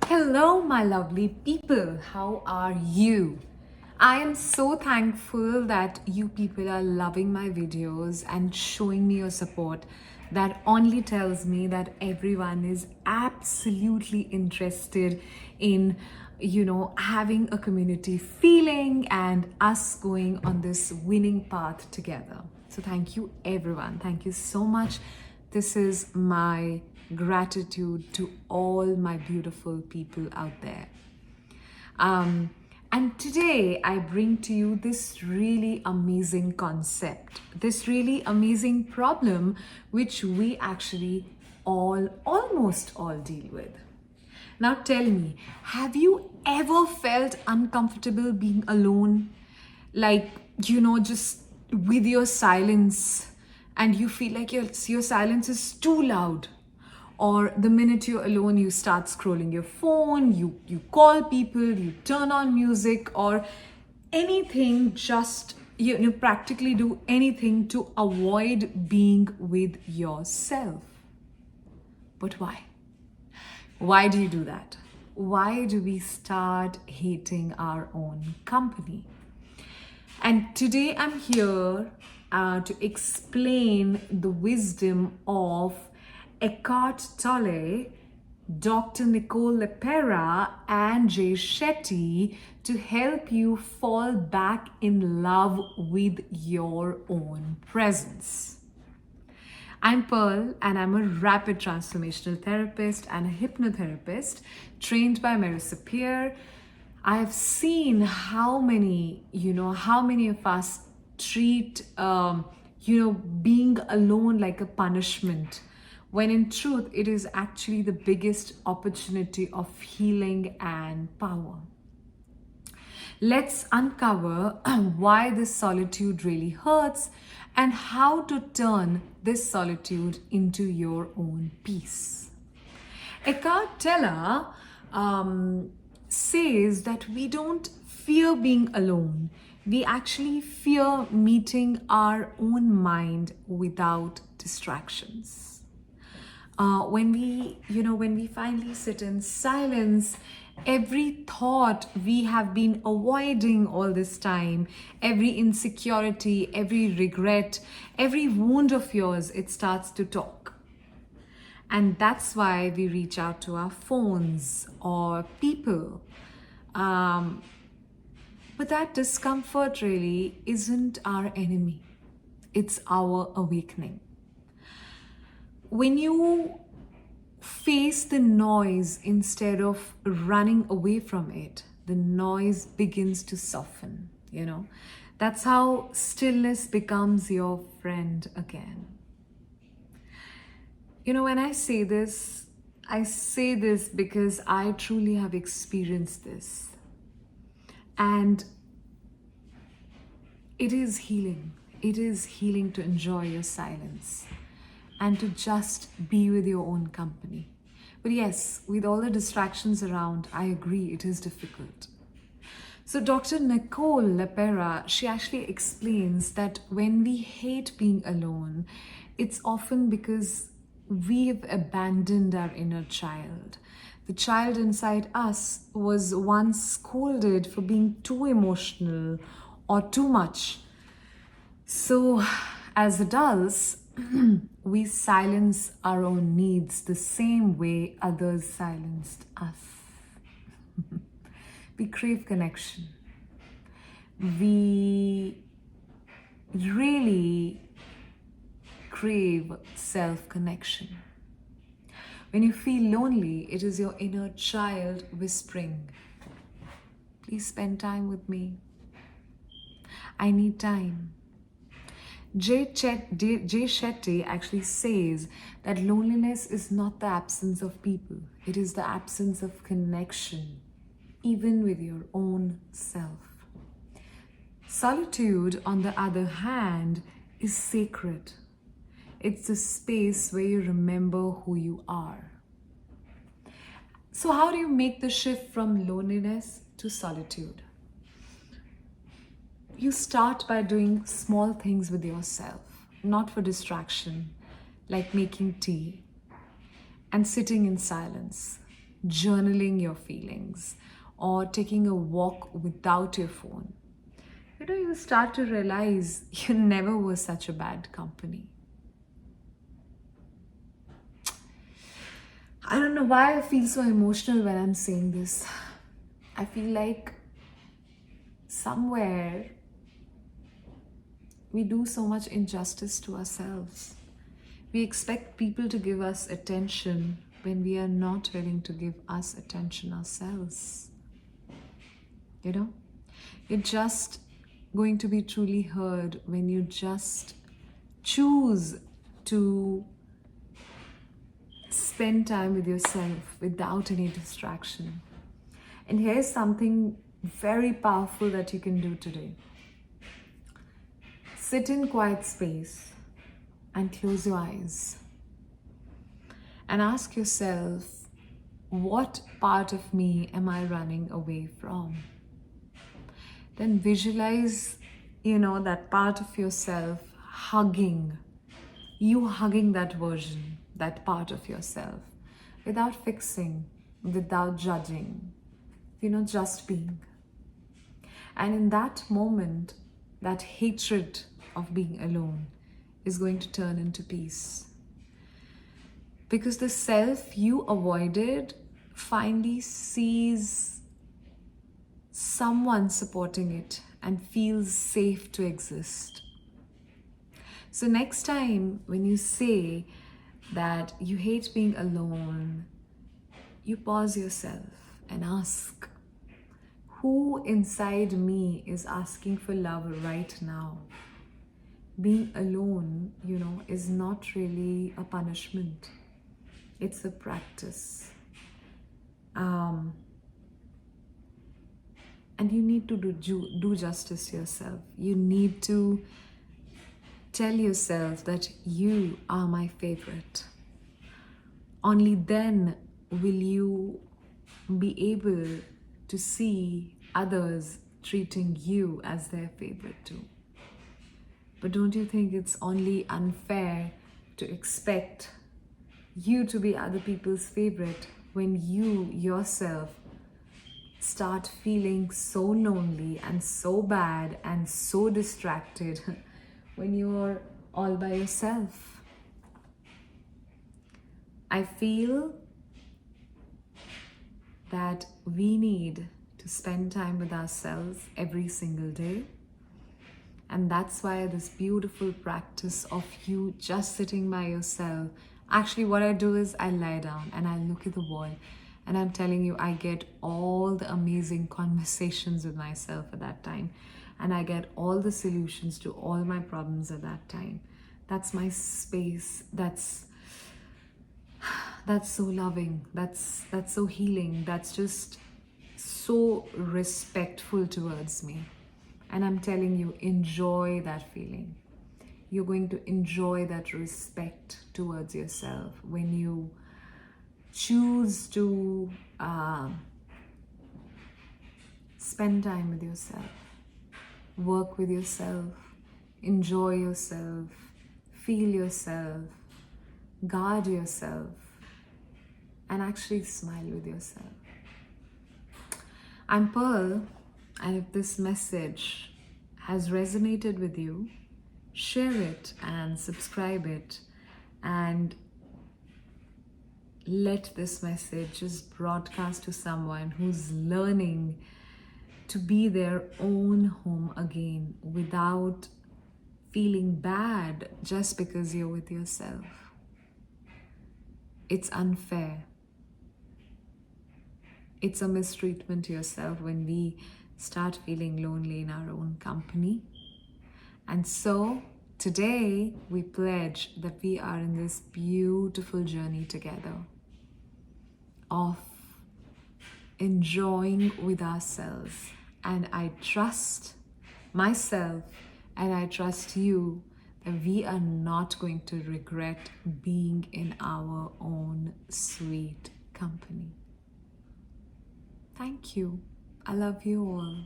Hello, my lovely people. How are you? I am so thankful that you people are loving my videos and showing me your support. That only tells me that everyone is absolutely interested in, having a community feeling and us going on this winning path together. So, thank you, everyone. Thank you so much. This is my gratitude to all my beautiful people out there. And today I bring to you this really amazing concept, this really amazing problem, which we actually almost all deal with. Now tell me, have you ever felt uncomfortable being alone? Like, just with your silence, and you feel like your silence is too loud. Or the minute you're alone, you start scrolling your phone, you call people, you turn on music, or anything, just you practically do anything to avoid being with yourself. But why? Why do you do that? Why do we start hating our own company? And today I'm here to explain the wisdom of Eckhart Tolle, Dr. Nicole LePera, and Shetty to help you fall back in love with your own presence. I'm Pearl, and I'm a rapid transformational therapist and a hypnotherapist trained by Marisa Peer. I have seen how many of us treat, being alone like a punishment, when in truth, it is actually the biggest opportunity of healing and power. Let's uncover why this solitude really hurts and how to turn this solitude into your own peace. Eckhart Tolle says that we don't fear being alone. We actually fear meeting our own mind without distractions. When we finally sit in silence, every thought we have been avoiding all this time, every insecurity, every regret, every wound of yours, it starts to talk. And that's why we reach out to our phones or people. But that discomfort really isn't our enemy. It's our awakening. When you face the noise instead of running away from it, the noise begins to soften, That's how stillness becomes your friend again. When I say this because I truly have experienced this. And it is healing. It is healing to enjoy your silence and to just be with your own company. But yes, with all the distractions around, I agree, it is difficult. So Dr. Nicole LePera, she actually explains that when we hate being alone, it's often because we've abandoned our inner child. The child inside us was once scolded for being too emotional or too much. So as adults, we silence our own needs the same way others silenced us. We crave connection. We really crave self-connection. When you feel lonely, it is your inner child whispering, "Please spend time with me. I need time." Shetty actually says that loneliness is not the absence of people. It is the absence of connection, even with your own self. Solitude, on the other hand, is sacred. It's the space where you remember who you are. So how do you make the shift from loneliness to solitude? You start by doing small things with yourself, not for distraction, like making tea and sitting in silence, journaling your feelings, or taking a walk without your phone, you start to realize you never were such a bad company. I don't know why I feel so emotional when I'm saying this. I feel like somewhere we do so much injustice to ourselves. We expect people to give us attention when we are not willing to give us attention ourselves. You're just going to be truly heard when you just choose to spend time with yourself without any distraction. And here's something very powerful that you can do today. Sit in quiet space and close your eyes and ask yourself, what part of me am I running away from? Then visualize, that part of yourself hugging that version, that part of yourself, without fixing, without judging, just being. And in that moment, that hatred of being alone is going to turn into peace. Because the self you avoided finally sees someone supporting it and feels safe to exist. So next time when you say that you hate being alone, you pause yourself and ask, who inside me is asking for love right now? Being alone, is not really a punishment. It's a practice. And you need to do justice to yourself. You need to tell yourself that you are my favorite. Only then will you be able to see others treating you as their favorite too. But don't you think it's only unfair to expect you to be other people's favorite when you yourself start feeling so lonely and so bad and so distracted when you're all by yourself? I feel that we need to spend time with ourselves every single day. And that's why this beautiful practice of you just sitting by yourself, actually what I do is I lie down and I look at the wall, and I'm telling you, I get all the amazing conversations with myself at that time, and I get all the solutions to all my problems at that time. That's my space. That's so loving. That's so healing. That's just so respectful towards me. And I'm telling you, enjoy that feeling. You're going to enjoy that respect towards yourself when you choose to spend time with yourself, work with yourself, enjoy yourself, feel yourself, guard yourself, and actually smile with yourself. I'm Pearl, and if this message has resonated with you, share it and subscribe it, and let this message just broadcast to someone who's learning to be their own home again without feeling bad just because you're with yourself. It's unfair. It's a mistreatment to yourself when we start feeling lonely in our own company. And so today we pledge that we are in this beautiful journey together of enjoying with ourselves. And I trust myself and I trust you that we are not going to regret being in our own sweet company. Thank you. I love you all.